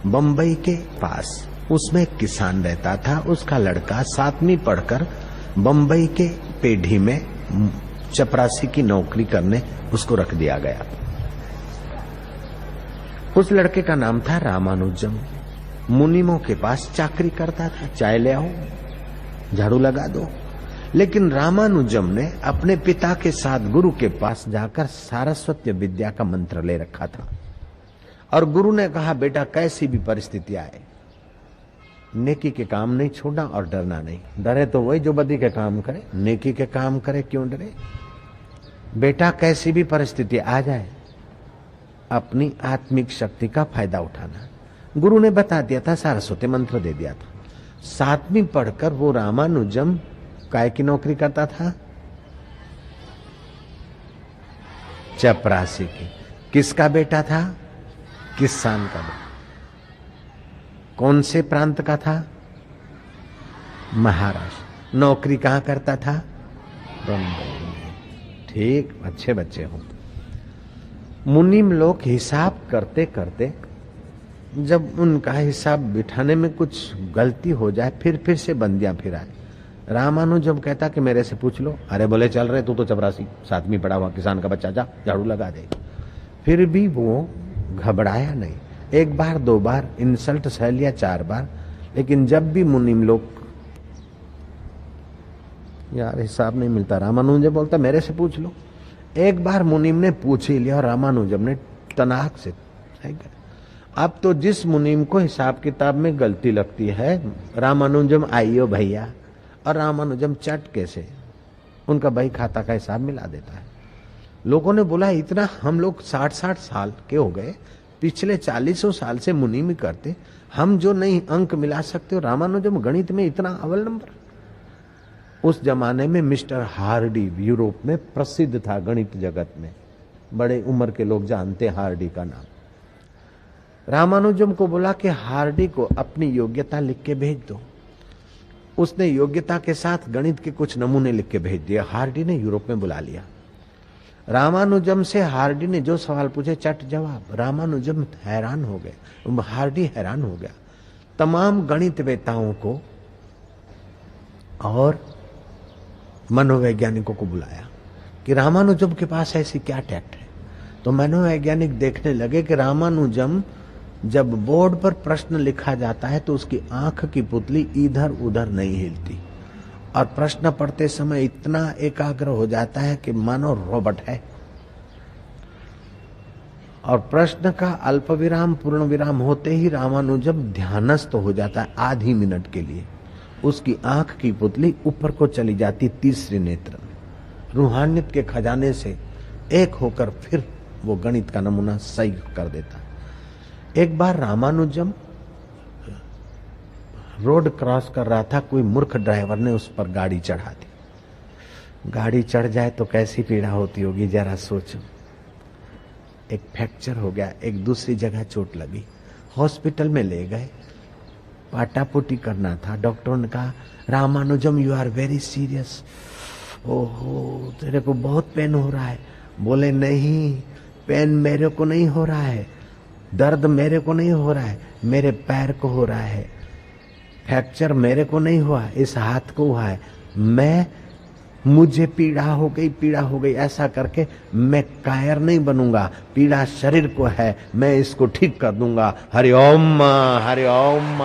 बंबई के पास उसमें एक किसान रहता था। उसका लड़का 7वीं पढ़कर बंबई के पेढ़ी में चपरासी की नौकरी करने उसको रख दिया गया। उस लड़के का नाम था रामानुजम। मुनिमों के पास चाकरी करता था, चाय ले आओ, झाड़ू लगा दो। लेकिन रामानुजम ने अपने पिता के साथ गुरु के पास जाकर सारस्वत विद्या का मंत्र ले रखा था और गुरु ने कहा, बेटा कैसी भी परिस्थिति आए नेकी के काम नहीं छोड़ना और डरना नहीं। डरे तो वही जो बदी के काम करे, नेकी के काम करे क्यों डरे। बेटा कैसी भी परिस्थिति आ जाए अपनी आत्मिक शक्ति का फायदा उठाना। गुरु ने बता दिया था, सारस्वती मंत्र दे दिया था। 7वीं पढ़कर वो रामानुजम काय की नौकरी करता था? चपरासी की। किसका बेटा था? किसान का बेटा। कौन से प्रांत का था? महाराष्ट्र। नौकरी कहां करता था? बंबई में। ठीक, अच्छे बच्चे हो। मुनिम लोग हिसाब करते करते जब उनका हिसाब बिठाने में कुछ गलती हो जाए फिर से बंदियां फिराए। रामानुजम कहता कि मेरे से पूछ लो। अरे बोले चल रहे, तू तो चपरासी 7वीं पढ़ा हुआ किसान का बच्चा, जा झाड़ू लगा दे। फिर भी वो घबराया नहीं। 1 बार 2 बार इंसल्ट सह लिया, 4 बार। लेकिन जब भी मुनिम लोग यार हिसाब नहीं मिलता, रामानुजम बोलता मेरे से पूछ लो। 1 बार मुनिम ने पूछ ही लिया और रामानुजम ने तनाक से। अब तो जिस मुनिम को हिसाब किताब में गलती लगती है, रामानुजम आइयो भैया, और रामानुजम चटके से उनका बही खाता का हिसाब मिला देता है। लोगों ने बोला इतना हम लोग 60-60 साल के हो गए, पिछले 40 साल से मुनिम करते, हम जो नहीं अंक मिला सकते, रामानुजम गणित में इतना अव्वल नंबर। उस जमाने में मिस्टर हार्डी यूरोप में प्रसिद्ध था गणित जगत में, बड़े उम्र के लोग जानते हार्डी का नाम। रामानुजम को बोला कि हार्डी को अपनी योग्यता लिख के भेज दो। उसने योग्यता के साथ गणित के कुछ नमूने लिख के भेज दिया। हार्डी ने यूरोप में बुला लिया। रामानुजम से हार्डी ने जो सवाल पूछे चट जवाब। रामानुजम हैरान हो गए, हार्डी हैरान हो गया। तमाम गणितवेताओं को और मनोवैज्ञानिकों को बुलाया कि रामानुजम के पास ऐसी क्या टैक्ट है। तो मनोवैज्ञानिक देखने लगे कि रामानुजम जब बोर्ड पर प्रश्न लिखा जाता है तो उसकी आंख की पुतली इधर उधर नहीं हिलती और प्रश्न पढ़ते समय इतना एकाग्र हो जाता है कि मानो रोबोट है। और प्रश्न का अल्प विराम पूर्ण विराम होते ही रामानुजम ध्यानस्थ हो जाता है आधी मिनट के लिए। उसकी आंख की पुतली ऊपर को चली जाती तीसरे नेत्र में। रूहानियत के खजाने से एक होकर फिर वो गणित का नमूना सही कर देता है। एक बार रामानुजम रोड क्रॉस कर रहा था, कोई मूर्ख ड्राइवर ने उस पर गाड़ी चढ़ा दी। गाड़ी चढ़ जाए तो कैसी पीड़ा होती होगी जरा सोचो। एक फ्रैक्चर हो गया, एक दूसरी जगह चोट लगी, हॉस्पिटल में ले गए, पाटापुटी करना था। डॉक्टरों ने कहा Ramanujan you are very serious, ओहो तेरे को बहुत पेन हो रहा है। बोले नहीं, पेन मेरे को नहीं हो रहा है, दर्द मेरे को नहीं हो रहा है, मेरे पैर को हो रहा है। फ्रैक्चर मेरे को नहीं हुआ, इस हाथ को हुआ है। मुझे पीड़ा हो गई, ऐसा करके मैं कायर नहीं बनूंगा। पीड़ा शरीर को है, मैं इसको ठीक कर दूंगा। हरि ओम हरि ओम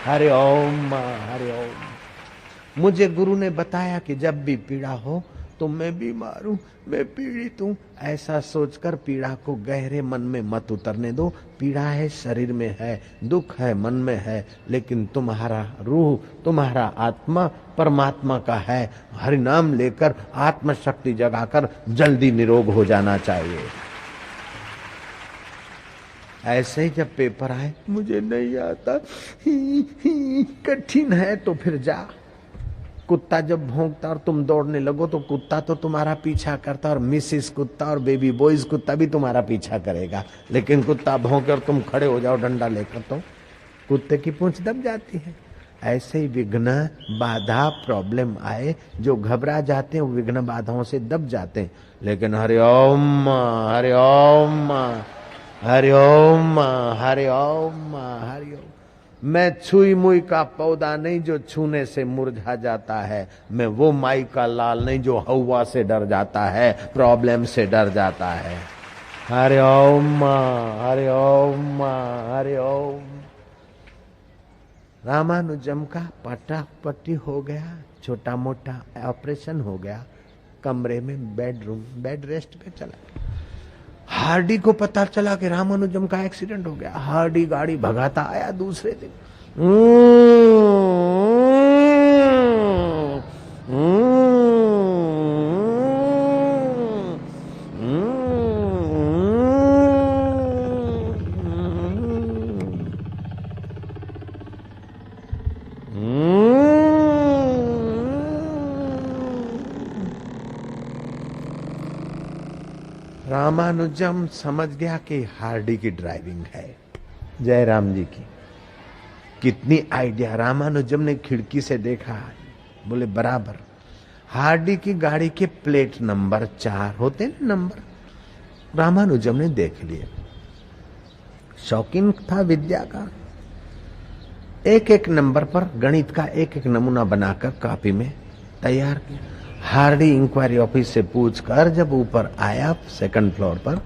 हरि ओम हरि ओम। मुझे गुरु ने बताया कि जब भी पीड़ा हो तो मैं बीमार हूं, मैं पीड़ित हूं, ऐसा सोचकर पीड़ा को गहरे मन में मत उतरने दो। पीड़ा है शरीर में है, दुख है मन में है, लेकिन तुम्हारा रूह, तुम्हारा आत्मा परमात्मा का है। हरि नाम लेकर आत्म शक्ति जगाकर जल्दी निरोग हो जाना चाहिए। ऐसे ही जब पेपर आए, मुझे नहीं आता, कठिन है, तो फिर जा। कुत्ता जब भौंकता और तुम दौड़ने लगो तो कुत्ता तो तुम्हारा पीछा करता, और मिसिस कुत्ता और बेबी बॉयज कुत्ता भी तुम्हारा पीछा करेगा। लेकिन कुत्ता भौंके और तुम खड़े हो जाओ डंडा लेकर तो कुत्ते की पूंछ दब जाती है। ऐसे ही विघ्न बाधा प्रॉब्लम आए, जो घबरा जाते हैं वो विघ्न बाधाओं से दब जाते हैं। लेकिन हरि ओम हरि ओम हरि ओम हरि ओम। मैं छुई मुई का पौधा नहीं जो छूने से मुरझा जाता है, मैं वो माई का लाल नहीं जो हवा से डर जाता है, प्रॉब्लम से डर जाता है। हरि ओम हरि ओम हरि ओम। रामानुजम का पट्टी हो गया, छोटा मोटा ऑपरेशन हो गया, कमरे में बेड रेस्ट पे चला गया। हार्डी को पता चला कि रामानुजम का एक्सीडेंट हो गया। हार्डी गाड़ी भगाता आया दूसरे दिन। रामानुजम समझ गया कि हार्डी की ड्राइविंग है, जयराम जी की। कितनी आइडिया। रामानुजम ने खिड़की से देखा, बोले बराबर। हार्डी की गाड़ी के प्लेट नंबर 4 होते न नंबर, रामानुजम ने देख लिए। शौकीन था विद्या का। एक एक नंबर पर गणित का एक एक नमूना बनाकर कॉपी में तैयार किया। हार्डी इंक्वायरी ऑफिस से पूछकर जब ऊपर आया सेकंड फ्लोर पर,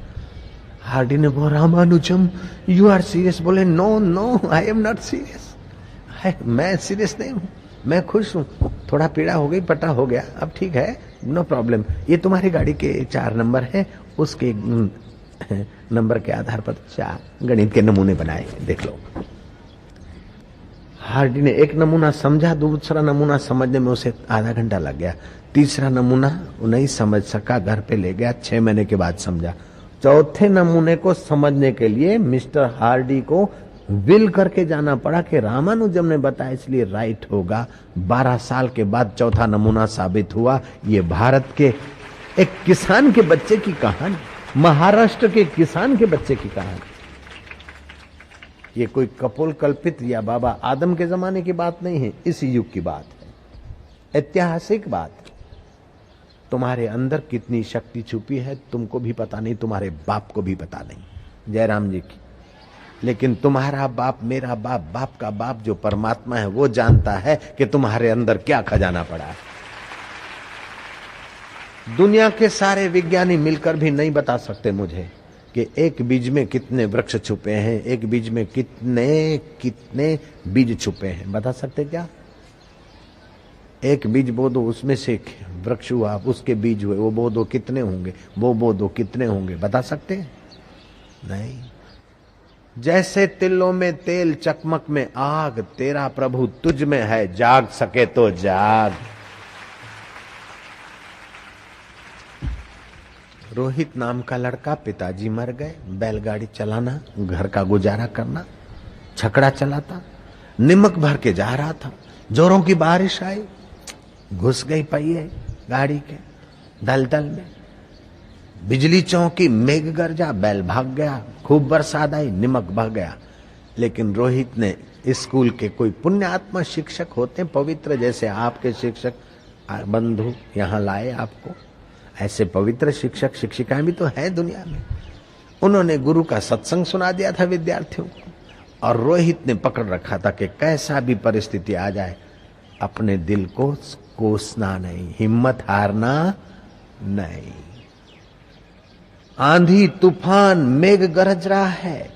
हार्डी ने बोला रामानुजम यू आर सीरियस? बोले no no I am not serious. मैं सीरियस नहीं हूं, मैं खुश हूं। थोड़ा पीड़ा हो गई, पटा हो गया, अब ठीक है, नो प्रॉब्लम। ये तुम्हारी गाड़ी के 4 नंबर है, उसके नंबर के आधार पर 4 गणित के नमूने बनाए, देख लो। हार्डी ने एक नमूना समझा, दूसरा नमूना समझने में उसे आधा घंटा लग गया। तीसरा नमूना वो नहीं समझ सका, घर पे ले गया, 6 महीने के बाद समझा। चौथे नमूने को समझने के लिए मिस्टर हार्डी को विल करके जाना पड़ा कि रामानुजम ने बताया इसलिए राइट होगा। 12 साल के बाद चौथा नमूना साबित हुआ। ये भारत के एक किसान के बच्चे की कहानी, महाराष्ट्र के किसान के बच्चे की कहानी। ये कोई कपोल कल्पित या बाबा आदम के जमाने की बात नहीं है, इस युग की बात है, ऐतिहासिक बात। तुम्हारे अंदर कितनी शक्ति छुपी है तुमको भी पता नहीं, तुम्हारे बाप को भी पता नहीं, जयराम जी की। लेकिन तुम्हारा बाप, मेरा बाप, बाप का बाप जो परमात्मा है वो जानता है कि तुम्हारे अंदर क्या खजाना पड़ा है। दुनिया के सारे विज्ञानी मिलकर भी नहीं बता सकते मुझे कि एक बीज में कितने वृक्ष छुपे हैं, एक बीज में कितने कितने बीज छुपे हैं। बता सकते क्या? एक बीज बो दो, उसमें से वृक्ष हुआ, उसके बीज हुए, वो बो दो कितने होंगे, वो बो दो कितने होंगे, बता सकते हैं? नहीं। जैसे तिलों में तेल, चकमक में आग, तेरा प्रभु तुझ में है, जाग सके तो जाग। रोहित नाम का लड़का, पिताजी मर गए, बैलगाड़ी चलाना, घर का गुजारा करना, छकड़ा चलाता, निमक भर के जा रहा था, जोरों की बारिश आई, घुस गई पहिए गाड़ी के दलदल में, बिजली चौंकी, मेघ गरजा, बैल भाग गया, खूब बरसात आई, निमक बह गया। लेकिन रोहित ने स्कूल के कोई पुण्यात्मा शिक्षक होते, पवित्र, जैसे आपके शिक्षक बंधु यहाँ लाए आपको, ऐसे पवित्र शिक्षक शिक्षिकाएं भी तो है दुनिया में। उन्होंने गुरु का सत्संग सुना दिया था विद्यार्थियों को, और रोहित ने पकड़ रखा था कि कैसा भी परिस्थिति आ जाए अपने दिल को कोसना नहीं, हिम्मत हारना नहीं। आंधी तूफान, मेघ गरज रहा है,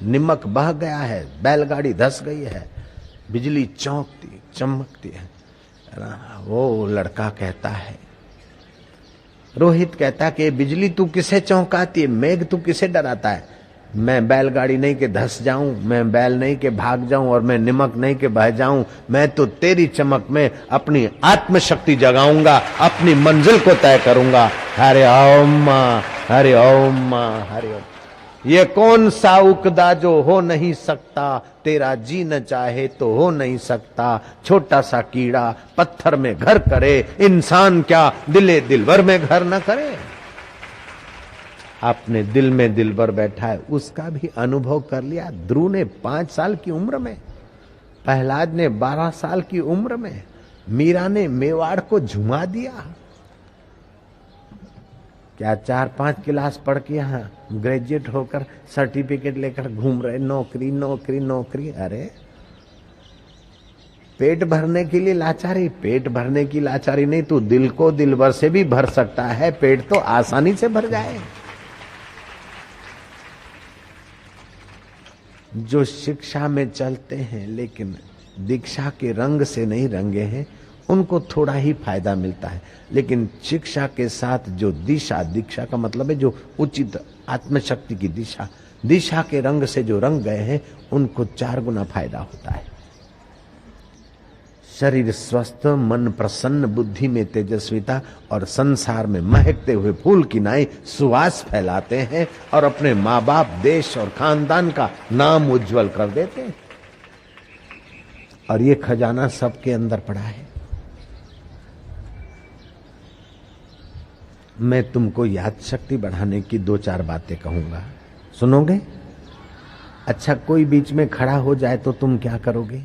निमक बह गया है, बैलगाड़ी धस गई है, बिजली चौंकती चमकती है। वो लड़का कहता है, रोहित कहता कि बिजली तू किसे चौंकाती है, मेघ तू किसे डराता है? मैं बैलगाड़ी नहीं के धस जाऊं, मैं बैल नहीं के भाग जाऊं, और मैं निमक नहीं के बह जाऊं, मैं तो तेरी चमक में अपनी आत्मशक्ति जगाऊंगा, अपनी मंजिल को तय करूंगा। हरे ओम हरे ओम हरे ओम। ये कौन सा उकदा जो हो नहीं सकता, तेरा जी न चाहे तो हो नहीं सकता। छोटा सा कीड़ा पत्थर में घर करे, इंसान क्या दिले दिलवर में घर न करे। अपने दिल में दिलबर बैठा है, उसका भी अनुभव कर लिया। ध्रुव ने 5 साल की उम्र में, प्रहलाद ने 12 साल की उम्र में, मीरा ने मेवाड़ को झुमा दिया। क्या 4-5 क्लास पढ़ के यहाँ ग्रेजुएट होकर सर्टिफिकेट लेकर घूम रहे, नौकरी नौकरी नौकरी। अरे पेट भरने के लिए लाचारी, पेट भरने की लाचारी नहीं, तू दिल को दिल भर से भी भर सकता है, पेट तो आसानी से भर जाए। जो शिक्षा में चलते हैं लेकिन दीक्षा के रंग से नहीं रंगे हैं, उनको थोड़ा ही फायदा मिलता है। लेकिन शिक्षा के साथ जो दिशा, दीक्षा का मतलब है जो उचित आत्मशक्ति की दिशा, दिशा के रंग से जो रंग गए हैं, उनको 4 गुना फायदा होता है। शरीर स्वस्थ, मन प्रसन्न, बुद्धि में तेजस्विता और संसार में महकते हुए फूल की नाई सुवास फैलाते हैं और अपने माँ बाप, देश और खानदान का नाम उज्जवल कर देते हैं। और ये खजाना सबके अंदर पड़ा है। मैं तुमको याद शक्ति बढ़ाने की 2-4 बातें कहूंगा, सुनोगे? अच्छा, कोई बीच में खड़ा हो जाए तो तुम क्या करोगे?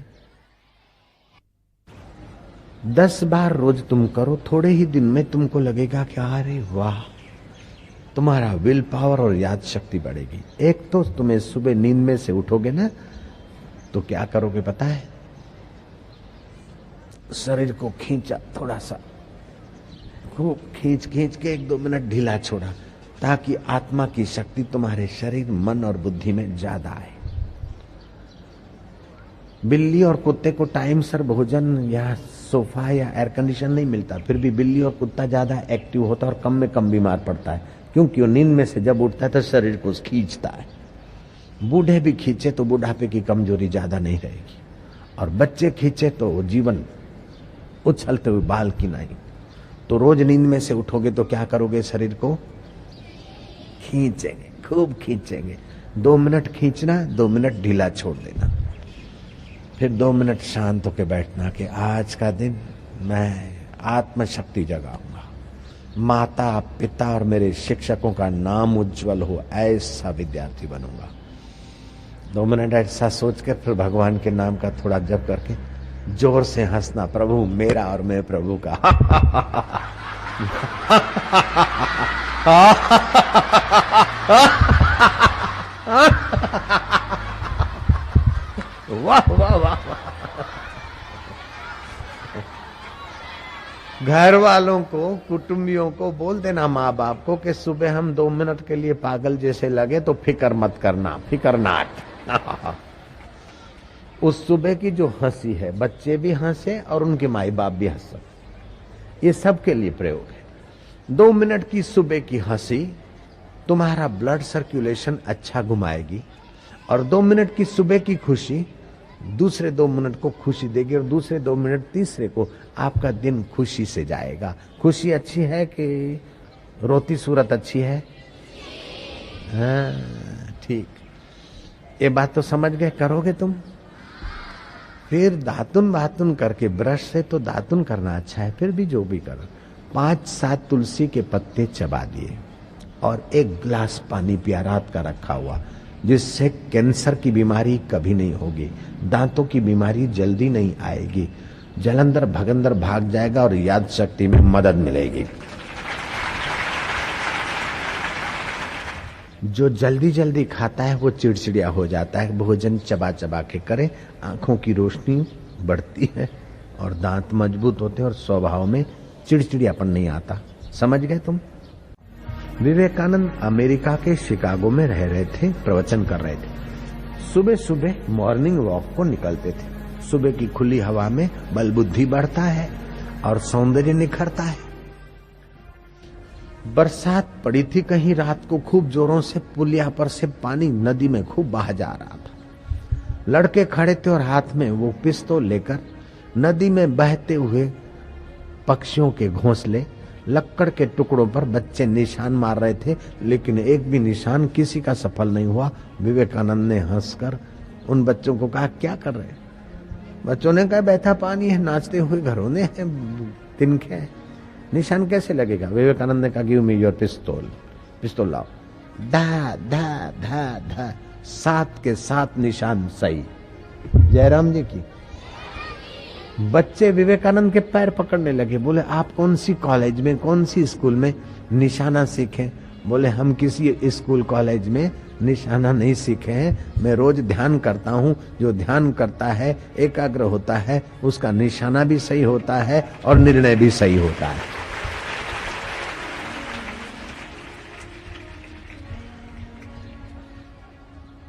10 बार रोज तुम करो, थोड़े ही दिन में तुमको लगेगा कि अरे वाह, तुम्हारा विल पावर और याद शक्ति बढ़ेगी। एक तो तुम्हें सुबह नींद में से उठोगे ना, तो क्या करोगे पता है? शरीर को खींचा, थोड़ा सा खूब खींच खींच के 1-2 मिनट ढीला छोड़ा, ताकि आत्मा की शक्ति तुम्हारे शरीर, मन और बुद्धि में ज्यादा आए। बिल्ली और कुत्ते को टाइम सर भोजन या सोफा या एयर कंडीशन नहीं मिलता, फिर भी बिल्ली और कुत्ता ज्यादा एक्टिव होता है और कम में कम बीमार पड़ता है, क्योंकि वो नींद में से जब उठता है तो शरीर को खींचता है। बूढ़े भी खींचे तो बुढ़ापे की कमजोरी ज्यादा नहीं रहेगी, और बच्चे खींचे तो जीवन उछलते हुए बाल की नहीं। तो रोज नींद में से उठोगे तो क्या करोगे? शरीर को खींचेंगे, खूब खींचेंगे। 2 मिनट खींचना, 2 मिनट ढीला छोड़ देना, फिर 2 मिनट शांत होकर बैठना कि आज का दिन मैं आत्मशक्ति जगाऊंगा, माता पिता और मेरे शिक्षकों का नाम उज्जवल हो, ऐसा विद्यार्थी बनूंगा। 2 मिनट ऐसा सोच कर फिर भगवान के नाम का थोड़ा जप करके जोर से हंसना, प्रभु मेरा और मैं प्रभु का। वाह वाह वाह। घर वालों को, कुटुंबियों को बोल देना, माँ बाप को, कि सुबह हम 2 मिनट के लिए पागल जैसे लगे तो फिक्र मत करना, फिक्र नाट। उस सुबह की जो हंसी है, बच्चे भी हंसे और उनके माई बाप भी हंसे, ये सबके लिए प्रयोग है। 2 मिनट की सुबह की हंसी तुम्हारा ब्लड सर्कुलेशन अच्छा घुमाएगी, और 2 मिनट की सुबह की खुशी दूसरे 2 मिनट को खुशी देगी, और दूसरे 2 मिनट तीसरे को। आपका दिन खुशी से जाएगा। खुशी अच्छी है कि रोती सूरत अच्छी है? हाँ, ठीक। ये बात तो समझ गए, करोगे तुम? फिर दातुन बातुन करके, ब्रश से तो दातुन करना अच्छा है, फिर भी जो भी करो, 5-7 तुलसी के पत्ते चबा दिए और 1 गिलास पानी पिया, रात का रखा हुआ, जिससे कैंसर की बीमारी कभी नहीं होगी, दांतों की बीमारी जल्दी नहीं आएगी, जलंधर भगंदर भाग जाएगा और याद शक्ति में मदद मिलेगी। जो जल्दी जल्दी खाता है वो चिड़चिड़िया हो जाता है। भोजन चबा चबा के करे, आंखों की रोशनी बढ़ती है और दांत मजबूत होते हैं और स्वभाव में चिड़चिड़ियापन नहीं आता। समझ गए तुम? विवेकानंद अमेरिका के शिकागो में रह रहे थे, प्रवचन कर रहे थे। सुबह सुबह मॉर्निंग वॉक को निकलते थे। सुबह की खुली हवा में बल बुद्धि बढ़ता है और सौंदर्य निखरता है। बरसात पड़ी थी कहीं रात को, खूब जोरों से पुलिया पर से पानी नदी में खूब बहा जा रहा था। लड़के खड़े थे और हाथ में वो पिस्तौल लेकर नदी में बहते हुए पक्षियों के घोंसले, लक्कड़ के टुकड़ों पर बच्चे निशान मार रहे थे, लेकिन एक भी निशान किसी का सफल नहीं हुआ। विवेकानंद ने हंसकर उन बच्चों को कहा, क्या कर रहे? बच्चों ने कहा, बहता पानी है, नाचते हुए घरों ने तिनके, निशान कैसे लगेगा? विवेकानंद ने कहा, गिव मी योर पिस्तौल, पिस्तौल लाओ। धा धा धा धा, 7 के 7 निशान सही। जयराम जी की बच्चे विवेकानंद के पैर पकड़ने लगे, बोले आप कौन सी कॉलेज में, कौन सी स्कूल में निशाना सीखे? बोले हम किसी स्कूल कॉलेज में निशाना नहीं सीखे हैं, मैं रोज ध्यान करता हूँ, जो ध्यान करता है एकाग्र होता है, उसका निशाना भी सही होता है और निर्णय भी सही होता है।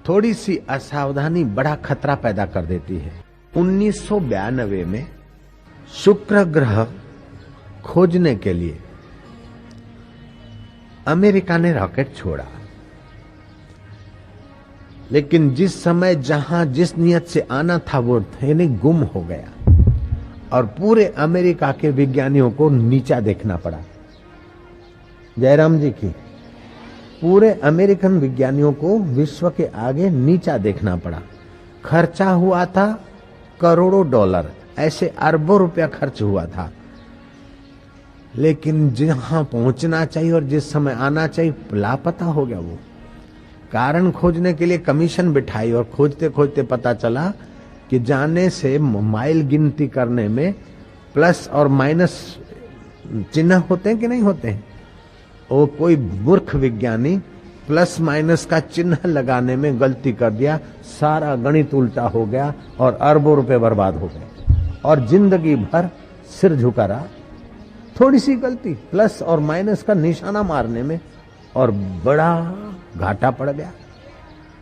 थोड़ी सी असावधानी बड़ा खतरा पैदा कर देती है। 1992 में शुक्र ग्रह खोजने के लिए अमेरिका ने रॉकेट छोड़ा, लेकिन जिस समय जहां जिस नियत से आना था वो यानी गुम हो गया और पूरे अमेरिका के विज्ञानियों को नीचा देखना पड़ा। जयराम जी की पूरे अमेरिकन विज्ञानियों को विश्व के आगे नीचा देखना पड़ा। खर्चा हुआ था करोड़ों डॉलर, ऐसे अरबों रुपया खर्च हुआ था, लेकिन जहां पहुंचना चाहिए और जिस समय आना चाहिए लापता हो गया। वो कारण खोजने के लिए कमीशन बिठाई और खोजते खोजते पता चला कि जाने से माइल गिनती करने में प्लस और माइनस चिन्ह होते हैं कि नहीं होते हैं। वो कोई मूर्ख विज्ञानी प्लस माइनस का चिन्ह लगाने में गलती कर दिया, सारा गणित उल्टा हो गया और अरबों रुपए बर्बाद हो गए और जिंदगी भर सिर झुका रहा। थोड़ी सी गलती प्लस और माइनस का निशाना मारने में और बड़ा घाटा पड़ गया।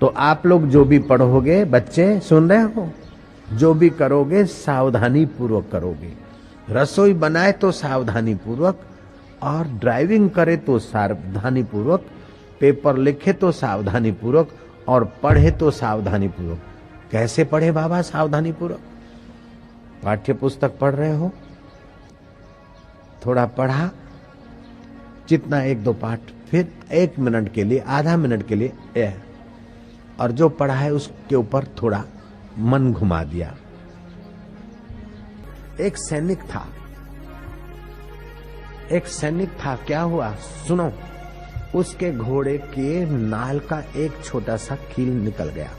तो आप लोग जो भी पढ़ोगे, बच्चे सुन रहे हो, जो भी करोगे सावधानी पूर्वक करोगे। रसोई बनाए तो सावधानी पूर्वक, और ड्राइविंग करे तो सावधानी पूर्वक, पेपर लिखे तो सावधानी पूर्वक, और पढ़े तो सावधानी पूर्वक। कैसे पढ़े बाबा सावधानी पूर्वक? पाठ्य पुस्तक पढ़ रहे हो, थोड़ा पढ़ा, जितना 1-2 पाठ, फिर 1 मिनट के लिए, आधा मिनट के लिए, और जो पढ़ा है उसके ऊपर थोड़ा मन घुमा दिया। एक सैनिक था, क्या हुआ सुनो। उसके घोड़े के नाल का एक छोटा सा कील निकल गया।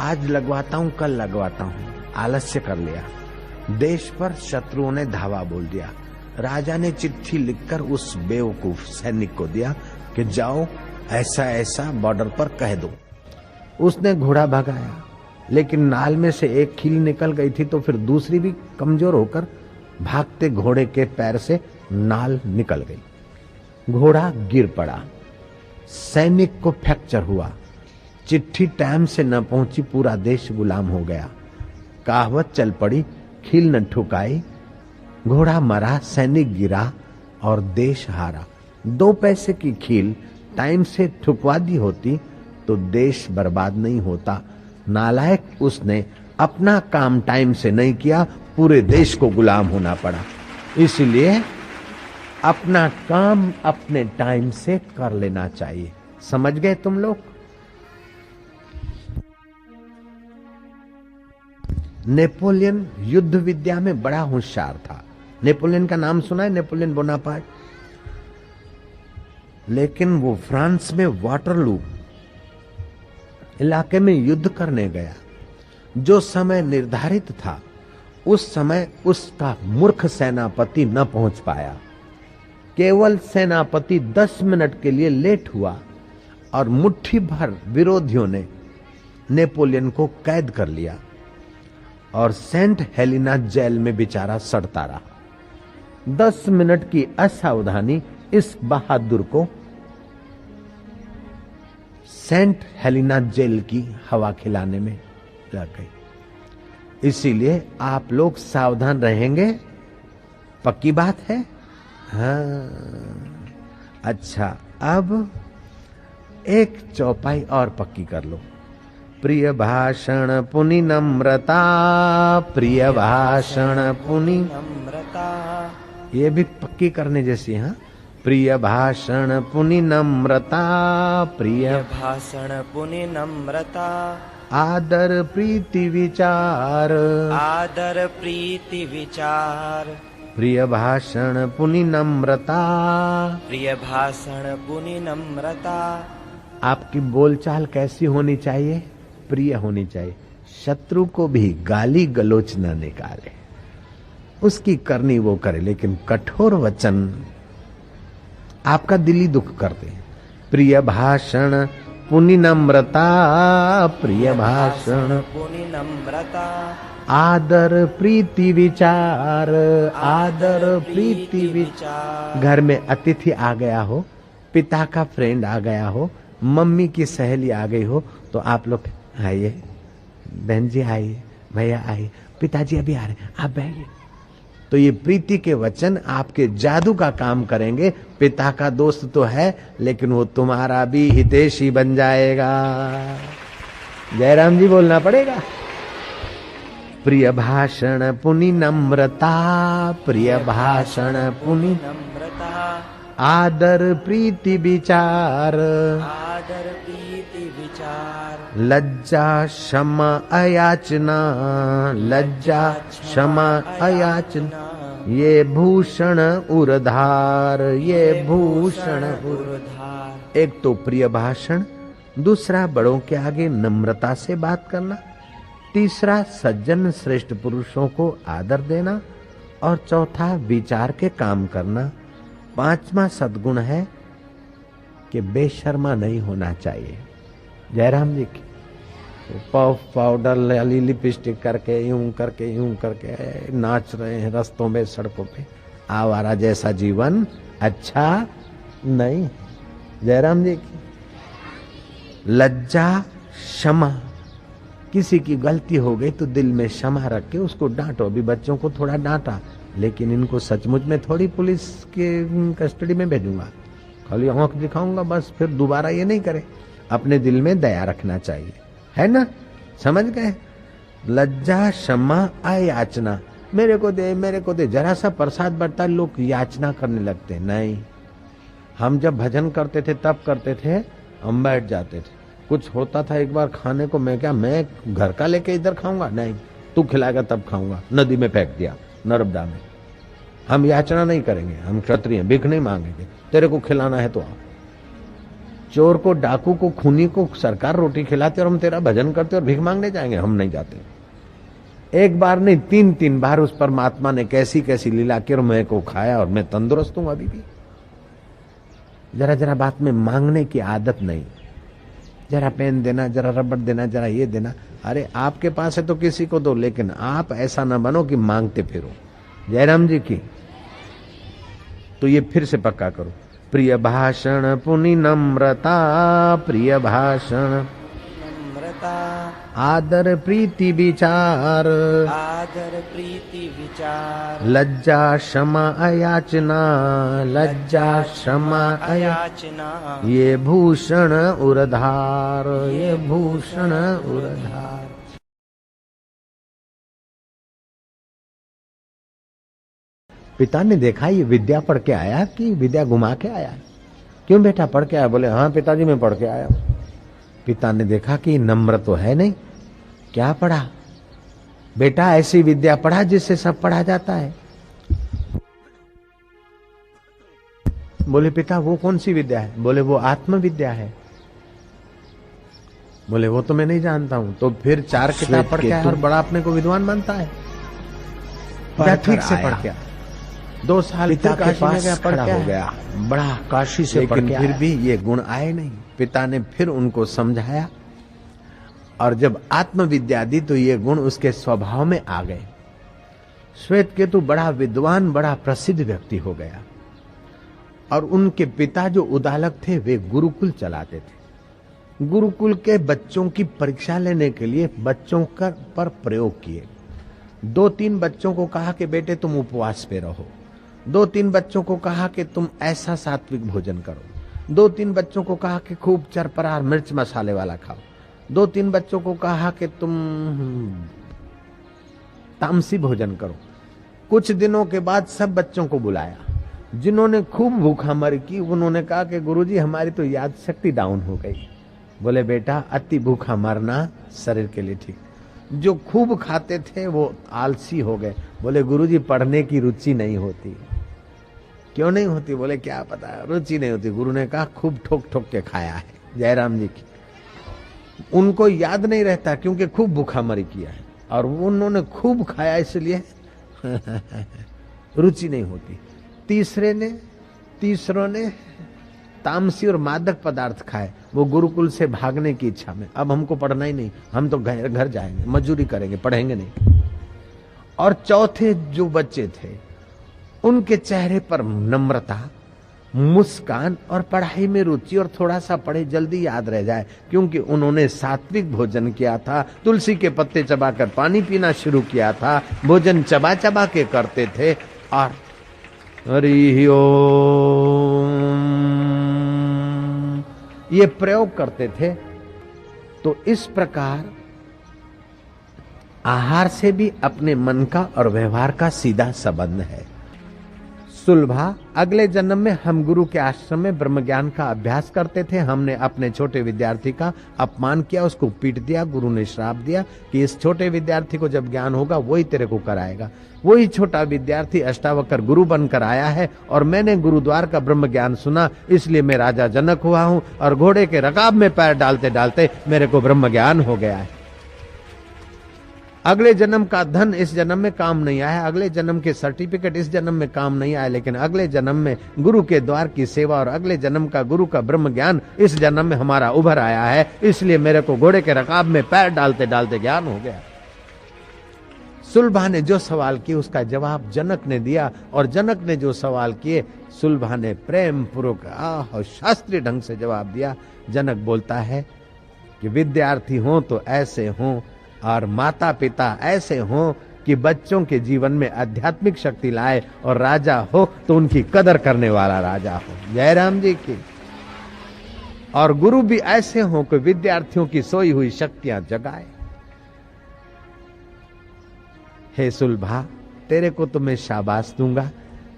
आज लगवाता हूं, कल लगवाता हूं, आलस्य कर लिया। देश पर शत्रुओं ने धावा बोल दिया। राजा ने चिट्ठी लिखकर उस बेवकूफ सैनिक को दिया कि जाओ ऐसा ऐसा बॉर्डर पर कह दो। उसने घोड़ा भगाया, लेकिन नाल में से एक कील निकल गई थी, तो फिर दूसरी भी कमजोर होकर भागते घोड़े के पैर से नाल निकल गई। घोड़ा गिर पड़ा, सैनिक को फ्रैक्चर हुआ, चिट्ठी टाइम से न पहुंची, पूरा देश गुलाम हो गया। कहावत चल पड़ी, खील न ठुकाई, घोड़ा मरा, सैनिक गिरा और देश हारा। 2 पैसे की खील टाइम से ठुकवा दी होती तो देश बर्बाद नहीं होता। नालायक उसने अपना काम टाइम से नहीं किया, पूरे देश को गुलाम होना पड़ा। इसलिए अपना काम अपने टाइम से कर लेना चाहिए। समझ गए तुम लोग? नेपोलियन युद्ध विद्या में बड़ा होशियार था। नेपोलियन का नाम सुना है? Napoleon Bonaparte. लेकिन वो फ्रांस में वाटरलू इलाके में युद्ध करने गया। जो समय निर्धारित था उस समय उसका मूर्ख सेनापति न पहुंच पाया। केवल सेनापति 10 मिनट के लिए लेट हुआ और मुट्ठी भर विरोधियों ने नेपोलियन को कैद कर लिया और सेंट हेलिना जेल में बेचारा सड़ता रहा। 10 मिनट की असावधानी इस बहादुर को सेंट हेलिना जेल की हवा खिलाने में लग गई। इसीलिए आप लोग सावधान रहेंगे, पक्की बात है। हाँ, अच्छा, अब एक चौपाई और पक्की कर लो। प्रिय भाषण पुनि नम्रता, प्रिय भाषण पुनि नम्रता, ये भी पक्की करने जैसी। हाँ, प्रिय भाषण पुनि नम्रता, प्रिय भाषण पुनि नम्रता, आदर प्रीति विचार, आदर प्रीति विचार, प्रिय भाषण पुनि नम्रता, प्रिय भाषण पुनि नम्रता। आपकी बोलचाल कैसी होनी चाहिए? प्रिय होनी चाहिए। शत्रु को भी गाली गलोच न निकाले, उसकी करनी वो करे, लेकिन कठोर वचन आपका दिली दुख करते हैं। प्रिय भाषण पुनि नम्रता, प्रिय भाषण पुनि नम्रता, आदर प्रीति विचार, आदर प्रीति विचार। घर में अतिथि आ गया हो, पिता का फ्रेंड आ गया हो, मम्मी की सहेली आ गई हो, तो आप लोग आइए, बहन जी आइए, भैया आइए, पिताजी अभी आ रहे हैं, आप बैठिए। तो ये प्रीति के वचन आपके जादू का काम करेंगे। पिता का दोस्त तो है, लेकिन वो तुम्हारा भी हितैषी बन जाएगा। जयराम जी बोलना पड़ेगा। प्रिय भाषण पुनि नम्रता, प्रिय भाषण पुनि नम्रता, आदर प्रीति विचार, आदर प्रीति विचार। लज्जा क्षमा अयाचना, लज्जा क्षमा अयाचना, ये भूषण उर्धार, ये भूषण उर्धार। एक तो प्रिय भाषण, दूसरा बड़ों के आगे नम्रता से बात करना, तीसरा सज्जन श्रेष्ठ पुरुषों को आदर देना, और चौथा विचार के काम करना। पांचवा सद्गुण है कि बेशर्मा नहीं होना चाहिए। जयराम जी की पफ पाउडर लाली लिपस्टिक करके यूं करके नाच रहे हैं रस्तों में, सड़कों पे। आवारा जैसा जीवन अच्छा नहीं। जयराम जी की लज्जा क्षमा, किसी की गलती हो गई तो दिल में क्षमा रख के उसको डांटो। अभी बच्चों को थोड़ा डांटा, लेकिन इनको सचमुच में थोड़ी पुलिस के कस्टडी में भेजूंगा, खाली आंख दिखाऊंगा बस, फिर दोबारा ये नहीं करे। अपने दिल में दया रखना चाहिए, है ना? समझ गए? लज्जा क्षमा अयाचना, मेरे को दे, जरा सा प्रसाद बढ़ता लोग याचना करने लगते। नहीं, हम जब भजन करते थे तब करते थे, हम बैठ जाते थे। कुछ होता था एक बार खाने को, मैं घर का लेके इधर खाऊंगा? नहीं, तू खिलाएगा तब खाऊंगा। नदी में फेंक दिया, नर्मदा में। हम याचना नहीं करेंगे, हम क्षत्रिय, भीख नहीं मांगेंगे। तेरे को खिलाना है तो आ। चोर को, डाकू को, खूनी को सरकार रोटी खिलाते और हम तेरा भजन करते और भीख मांगने जाएंगे? हम नहीं जाते। एक बार नहीं, 3 बार उस परमात्मा ने कैसी कैसी लीला की और मैं को खाया, और मैं तंदुरुस्त हूं अभी भी। जरा जरा बात में मांगने की आदत नहीं। जरा पेन देना, जरा रबड़ देना, जरा ये देना। अरे आपके पास है तो किसी को दो, लेकिन आप ऐसा ना बनो कि मांगते फिरो। जयराम जी की तो ये फिर से पक्का करो। प्रिय भाषण पुनि नम्रता, प्रिय भाषण नम्रता, आदर प्रीति विचार, आदर प्रीति विचार। लज्जा क्षमा अयाचना, लज्जा क्षमा अयाचना, ये भूषण उर्धार, ये भूषण उर्धार। पिता ने देखा ये विद्या पढ़ के आया कि विद्या घुमा के आया? क्यों बेटा पढ़ के आया? बोले हाँ पिताजी मैं पढ़ के आया। पिता ने देखा कि नम्र तो है नहीं, क्या पढ़ा? बेटा ऐसी विद्या पढ़ा जिससे सब पढ़ा जाता है। बोले पिता वो कौन सी विद्या है? बोले वो आत्म विद्या है। बोले वो तो मैं नहीं जानता हूं। तो फिर 4 किताब पढ़ के आया और बड़ा अपने को विद्वान मानता है। ठीक से पढ़ के 2 साल पिता के पास खड़ा हो गया, बड़ा काशी से पढ़ के आया। फिर भी ये गुण आए नहीं। पिता ने फिर उनको समझाया, और जब आत्मविद्या दी तो ये गुण उसके स्वभाव में आ गए। श्वेत केतु बड़ा विद्वान, बड़ा प्रसिद्ध व्यक्ति हो गया। और उनके पिता जो उदालक थे वे गुरुकुल चलाते थे। गुरुकुल के बच्चों की परीक्षा लेने के लिए बच्चों पर प्रयोग किए। 2-3 बच्चों को कहा कि बेटे तुम उपवास पे रहो। 2-3 बच्चों को कहा कि तुम ऐसा सात्विक भोजन करो। 2-3 बच्चों को कहा कि खूब चरपरार मिर्च मसाले वाला खाओ। 2-3 बच्चों को कहा कि तुम तामसी भोजन करो। कुछ दिनों के बाद सब बच्चों को बुलाया। जिन्होंने खूब भूखामरी की उन्होंने कहा कि गुरुजी हमारी तो याद शक्ति डाउन हो गई। बोले बेटा अति भूखा मरना शरीर के लिए ठीक। जो खूब खाते थे वो आलसी हो गए। बोले गुरुजी पढ़ने की रुचि नहीं होती। क्यों नहीं होती? बोले क्या पता, रुचि नहीं होती। गुरु ने कहा खूब ठोक ठोक के खाया है। जयराम जी की उनको याद नहीं रहता क्योंकि खूब भूखामरी किया है और उन्होंने खूब खाया इसलिए रुचि नहीं होती। तीसरों ने तामसी और मादक पदार्थ खाए, वो गुरुकुल से भागने की इच्छा में, अब हमको पढ़ना ही नहीं, हम तो घर जाएंगे, मजदूरी करेंगे, पढ़ेंगे नहीं। और चौथे जो बच्चे थे उनके चेहरे पर नम्रता, मुस्कान और पढ़ाई में रुचि और थोड़ा सा पढ़े जल्दी याद रह जाए क्योंकि उन्होंने सात्विक भोजन किया था, तुलसी के पत्ते चबाकर पानी पीना शुरू किया था, भोजन चबा चबा के करते थे और हरि ओम ये प्रयोग करते थे। तो इस प्रकार आहार से भी अपने मन का और व्यवहार का सीधा संबंध है। सुलभा, अगले जन्म में हम गुरु के आश्रम में ब्रह्म ज्ञान का अभ्यास करते थे। हमने अपने छोटे विद्यार्थी का अपमान किया, उसको पीट दिया। गुरु ने श्राप दिया कि इस छोटे विद्यार्थी को जब ज्ञान होगा वही तेरे को कराएगा। वही छोटा विद्यार्थी अष्टावक्र गुरु बनकर आया है और मैंने गुरुद्वार का ब्रह्म ज्ञान सुना, इसलिए मैं राजा जनक हुआ हूं और घोड़े के रकाब में पैर डालते डालते मेरे को ब्रह्म ज्ञान हो गया है। अगले जन्म का धन इस जन्म में काम नहीं आया, अगले जन्म के सर्टिफिकेट इस जन्म में काम नहीं आया, लेकिन अगले जन्म में गुरु के द्वार की सेवा और अगले जन्म का गुरु का ब्रह्म ज्ञान इस जन्म में हमारा उभर आया है, इसलिए मेरे को घोड़े के रकाब में पैर डालते डालते ज्ञान हो गया। सुलभा ने जो सवाल किए उसका जवाब जनक ने दिया और जनक ने जो सवाल किए सुलभा ने प्रेम पूर्वक शास्त्रीय ढंग से जवाब दिया। जनक बोलता है कि विद्यार्थी हो तो ऐसे हों और माता पिता ऐसे हों कि बच्चों के जीवन में आध्यात्मिक शक्ति लाए और राजा हो तो उनकी कदर करने वाला राजा हो। जय राम जी की। और गुरु भी ऐसे हों कि विद्यार्थियों की सोई हुई शक्तियां जगाए। हे सुलभा, तेरे को तो मैं शाबाश दूंगा,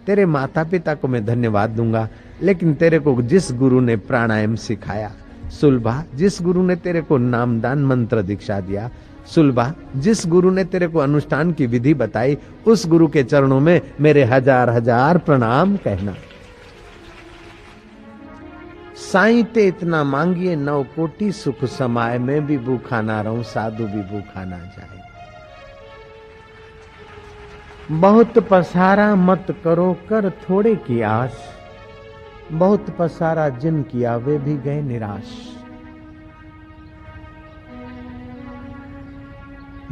तेरे माता पिता को मैं धन्यवाद दूंगा, लेकिन तेरे को जिस गुरु ने प्राणायाम सिखाया, सुलभा जिस गुरु ने तेरे को नामदान मंत्र दीक्षा दिया, सुलभा जिस गुरु ने तेरे को अनुष्ठान की विधि बताई, उस गुरु के चरणों में मेरे हजार हजार प्रणाम कहना। साईं ते इतना मांगिए 9 कोटि सुख समाए, मैं भी भूखा ना रहूं साधु भी भूखा ना जाए। बहुत पसारा मत करो कर थोड़े की आस, बहुत पसारा जिन किया वे भी गए निराश।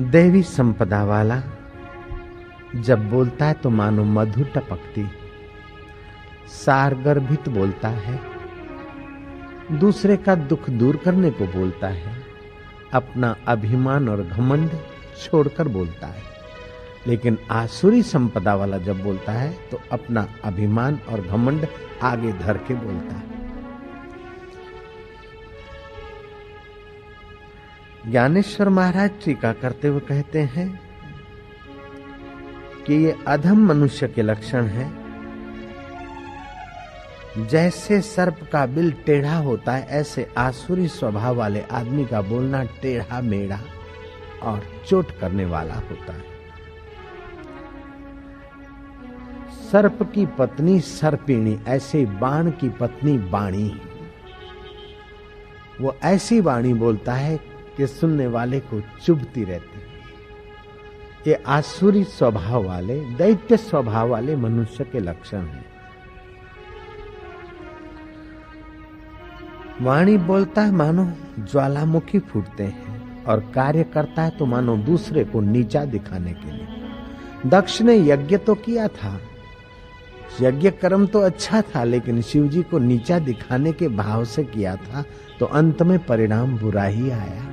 देवी संपदा वाला जब बोलता है तो मानो मधु टपकती, सारगर्भित बोलता है, दूसरे का दुख दूर करने को बोलता है, अपना अभिमान और घमंड छोड़कर बोलता है। लेकिन आसुरी संपदा वाला जब बोलता है तो अपना अभिमान और घमंड आगे धर के बोलता है। ज्ञानेश्वर महाराज टीका करते हुए कहते हैं कि ये अधम मनुष्य के लक्षण है। जैसे सर्प का बिल टेढ़ा होता है, ऐसे आसुरी स्वभाव वाले आदमी का बोलना टेढ़ा मेढ़ा और चोट करने वाला होता है। सर्प की पत्नी सर्पिणी, ऐसे बाण की पत्नी बाणी। वो ऐसी वाणी बोलता है कि सुनने वाले को चुभती रहती है। ये आसुरी स्वभाव वाले, दैत्य स्वभाव वाले मनुष्य के लक्षण हैं। वाणी बोलता है मानो ज्वालामुखी फूटते हैं और कार्य करता है तो मानो दूसरे को नीचा दिखाने के लिए। दक्ष ने यज्ञ तो किया था, यज्ञ कर्म तो अच्छा था, लेकिन शिव जी को नीचा दिखाने के भाव से किया था तो अंत में परिणाम बुरा ही आया।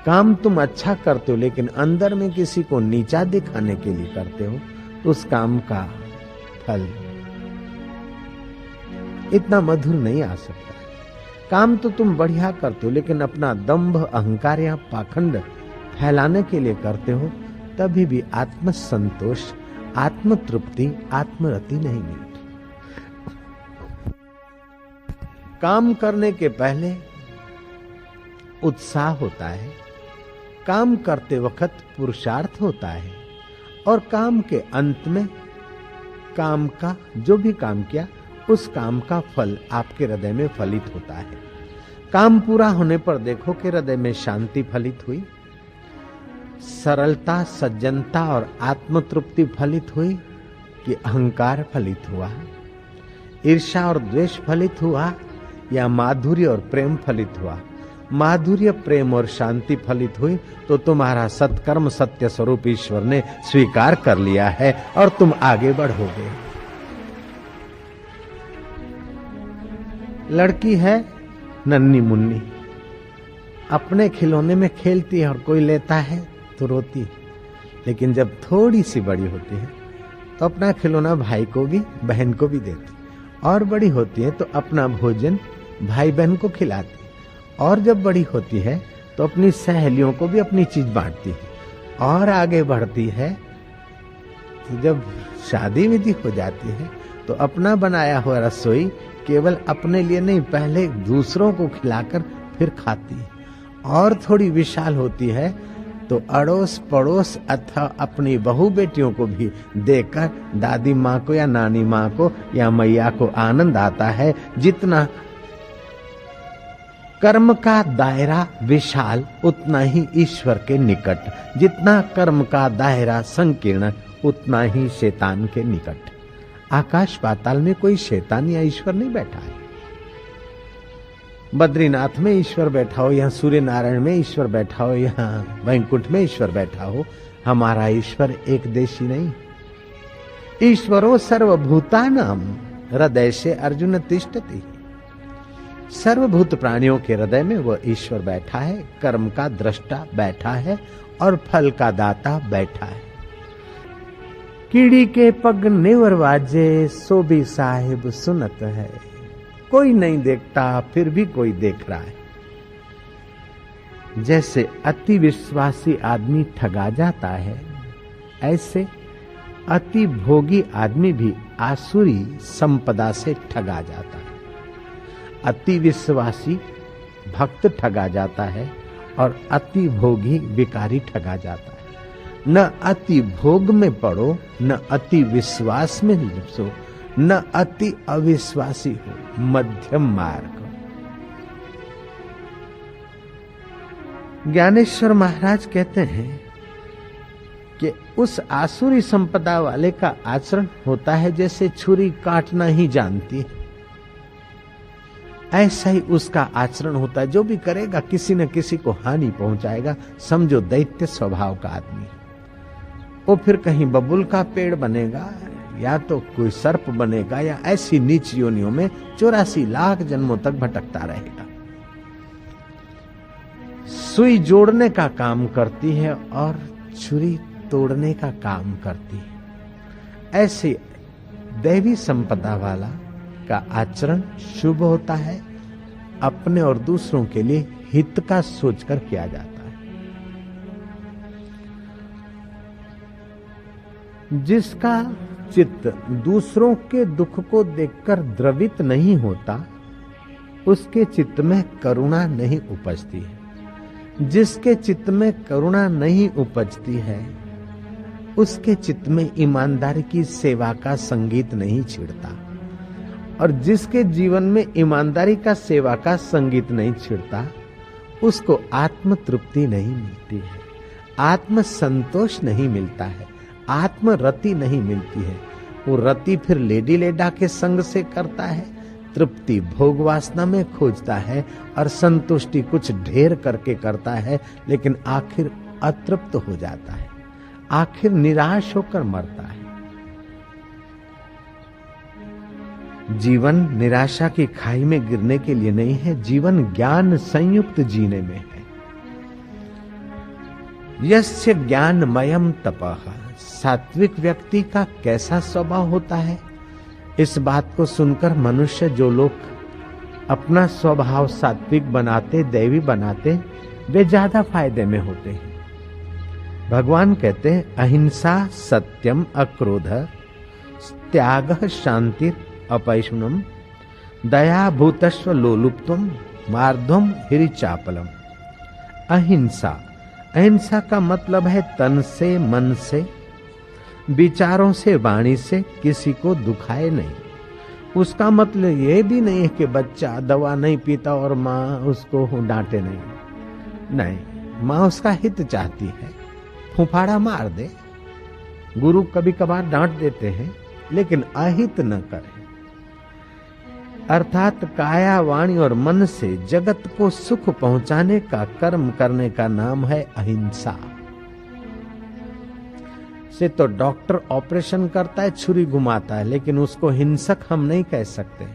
काम तुम अच्छा करते हो लेकिन अंदर में किसी को नीचा दिखाने के लिए करते हो तो उस काम का फल इतना मधुर नहीं आ सकता। काम तो तुम बढ़िया करते हो लेकिन अपना दंभ, अहंकार या पाखंड फैलाने के लिए करते हो, तभी भी आत्म संतोष, आत्म तृप्ति, आत्मरति नहीं मिलती। काम करने के पहले उत्साह होता है, काम करते वक्त पुरुषार्थ होता है और काम के अंत में काम का जो भी काम किया उस काम का फल आपके हृदय में फलित होता है। काम पूरा होने पर देखो कि हृदय में शांति फलित हुई, सरलता, सज्जनता और आत्मतृप्ति फलित हुई कि अहंकार फलित हुआ, ईर्ष्या और द्वेष फलित हुआ या माधुर्य और प्रेम फलित हुआ। माधुर्य, प्रेम और शांति फलित हुई तो तुम्हारा सत्कर्म सत्य स्वरूप ईश्वर ने स्वीकार कर लिया है और तुम आगे बढ़ोगे। लड़की है नन्ही मुन्नी, अपने खिलौने में खेलती है और कोई लेता है तो रोती है, लेकिन जब थोड़ी सी बड़ी होती है तो अपना खिलौना भाई को भी बहन को भी देती, और बड़ी होती है तो अपना भोजन भाई बहन को खिलाती, और जब बड़ी होती है तो अपनी सहेलियों को भी अपनी चीज बांटती है, और आगे बढ़ती है तो जब शादी विधि हो जाती है तो अपना बनाया हुआ रसोई केवल अपने लिए नहीं, पहले दूसरों को खिलाकर फिर खाती है, और थोड़ी विशाल होती है तो अड़ोस पड़ोस अथवा अपनी बहू बेटियों को भी देकर दादी माँ को या नानी माँ को या मैया को आनंद आता है। जितना कर्म का दायरा विशाल उतना ही ईश्वर के निकट, जितना कर्म का दायरा संकीर्ण उतना ही शैतान के निकट। आकाश पाताल में कोई शैतान या ईश्वर नहीं बैठा है। बद्रीनाथ में ईश्वर बैठा हो, यहाँ सूर्य नारायण में ईश्वर बैठा हो, यहाँ वैकुंठ में ईश्वर बैठा हो, हमारा ईश्वर एक देशी नहीं। ईश्वरो सर्वभूतानां हृदय से अर्जुन तिष्ठति। सर्वभूत प्राणियों के हृदय में वह ईश्वर बैठा है, कर्म का दृष्टा बैठा है और फल का दाता बैठा है। कीड़ी के पग नेवर वाजे सो भी साहिब सुनत है। कोई नहीं देखता फिर भी कोई देख रहा है। जैसे अति विश्वासी आदमी ठगा जाता है, ऐसे अति भोगी आदमी भी आसुरी संपदा से ठगा जाता है। अति विश्वासी भक्त ठगा जाता है और अति भोगी विकारी ठगा जाता है। न अति भोग में पड़ो, न अति विश्वास में लिपसो, न अति अविश्वासी हो, मध्यम मार्ग। ज्ञानेश्वर महाराज कहते हैं कि उस आसुरी संपदा वाले का आचरण होता है जैसे छुरी काटना ही जानती है। ऐसा ही उसका आचरण होता है, जो भी करेगा किसी न किसी को हानि पहुंचाएगा। समझो दैत्य स्वभाव का आदमी, वो फिर कहीं बबुल का पेड़ बनेगा या तो कोई सर्प बनेगा या ऐसी नीच योनियों में 84 लाख जन्मों तक भटकता रहेगा। सुई जोड़ने का काम करती है और छुरी तोड़ने का काम करती है। ऐसे दैवी संपदा वाला का आचरण शुभ होता है, अपने और दूसरों के लिए हित का सोचकर किया जाता है। जिसका चित्त दूसरों के दुख को देखकर द्रवित नहीं होता, उसके चित्त में करुणा नहीं उपजती है। जिसके चित्त में करुणा नहीं उपजती है, उसके चित्त में ईमानदारी की सेवा का संगीत नहीं छिड़ता, और जिसके जीवन में ईमानदारी का सेवा का संगीत नहीं छिड़ता, उसको आत्म तृप्ति नहीं मिलती है, आत्म संतोष नहीं मिलता है, आत्म रति नहीं मिलती है। वो रति फिर लेडी लेडा के संग से करता है, तृप्ति भोग वासना में खोजता है, और संतुष्टि कुछ ढेर करके करता है, लेकिन आखिर अतृप्त हो जाता है, आखिर निराश होकर मरता है। जीवन निराशा की खाई में गिरने के लिए नहीं है, जीवन ज्ञान संयुक्त जीने में है। यस्य ज्ञानमयम तपः। सात्विक व्यक्ति का कैसा स्वभाव होता है, इस बात को सुनकर मनुष्य, जो लोग अपना स्वभाव सात्विक बनाते, दैवी बनाते, वे ज्यादा फायदे में होते हैं। भगवान कहते हैं, अहिंसा सत्यम अक्रोध त्याग शांति अपैशुनम दया भूतस्व लोलुप्तम मार्धम हिरिचापलम। अहिंसा, अहिंसा का मतलब है तन से, मन से, विचारों से, वाणी से किसी को दुखाए नहीं। उसका मतलब ये भी नहीं है कि बच्चा दवा नहीं पीता और माँ उसको डांटे नहीं, माँ उसका हित चाहती है, फुफाड़ा मार दे। गुरु कभी कभार डांट देते हैं, लेकिन अहित न करें। अर्थात काया, वाणी और मन से जगत को सुख पहुंचाने का कर्म करने का नाम है अहिंसा। से तो डॉक्टर ऑपरेशन करता है, छुरी घुमाता है, लेकिन उसको हिंसक हम नहीं कह सकते।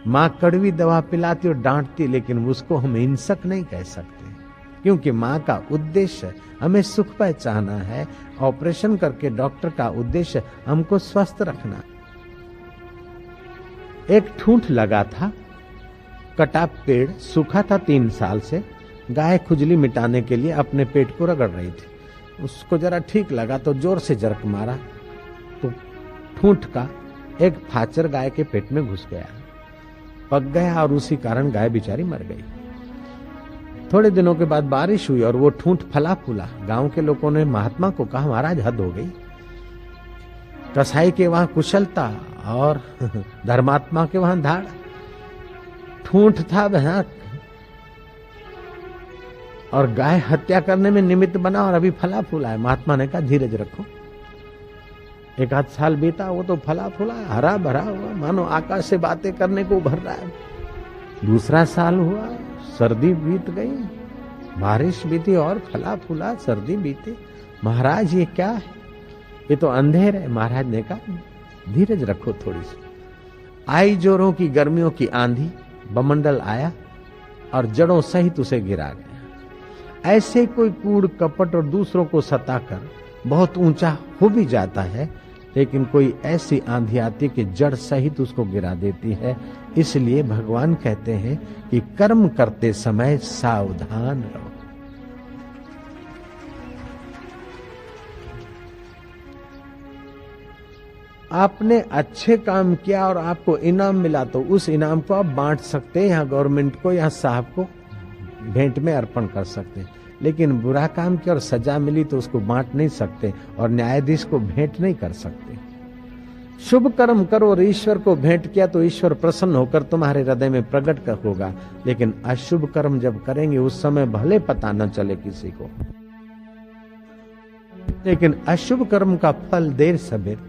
माँ कड़वी दवा पिलाती और डांटती, लेकिन उसको हम हिंसक नहीं कह सकते, क्योंकि माँ का उद्देश्य हमें सुख पहचाना है। ऑपरेशन करके डॉक्टर का उद्देश्य हमको स्वस्थ रखना। एक ठूंठ लगा था, कटा पेड़ सूखा था 3 साल से। गाय खुजली मिटाने के लिए अपने पेट को रगड़ रही थी। उसको जरा ठीक लगा तो जोर से जरक मारा, तो ठूंठ का एक फाचर गाय के पेट में घुस गया, पक गया, और उसी कारण गाय बेचारी मर गई। थोड़े दिनों के बाद बारिश हुई और वो ठूंठ फला फूला। गांव के लोगों ने महात्मा को कहा, महाराज हद हो गई। कसाई के वहां कुशलता और धर्मात्मा के वहां धाड़। ठूंठ था भयानक और गाय हत्या करने में निमित्त बना और अभी फला फूला है। महात्मा ने कहा धीरज रखो। 1 आध साल बीता, वो तो फला फूला हरा भरा हुआ, मानो आकाश से बातें करने को उभर रहा है। दूसरा साल हुआ, सर्दी बीत गई, बारिश बीती और फला फूला, सर्दी बीती। महाराज ये क्या है? ये तो अंधेर है। महाराज ने कहा धीरज रखो थोड़ी सी। आई जोरों की गर्मियों की आंधी, बमंडल आया और जड़ों सहित उसे गिरा गया। ऐसे कोई कूड़ कपट और दूसरों को सताकर बहुत ऊंचा हो भी जाता है, लेकिन कोई ऐसी आंधी आती कि जड़ सहित उसको गिरा देती है। इसलिए भगवान कहते हैं कि कर्म करते समय सावधान रहो। आपने अच्छे काम किया और आपको इनाम मिला तो उस इनाम को आप बांट सकते हैं, या गवर्नमेंट को या साहब को भेंट में अर्पण कर सकते हैं। लेकिन बुरा काम किया और सजा मिली तो उसको बांट नहीं सकते और न्यायाधीश को भेंट नहीं कर सकते। शुभ कर्म करो और ईश्वर को भेंट किया तो ईश्वर प्रसन्न होकर तुम्हारे हृदय में प्रकट होगा। लेकिन अशुभ कर्म जब करेंगे उस समय भले पता न चले किसी को, लेकिन अशुभ कर्म का फल देर सवेर।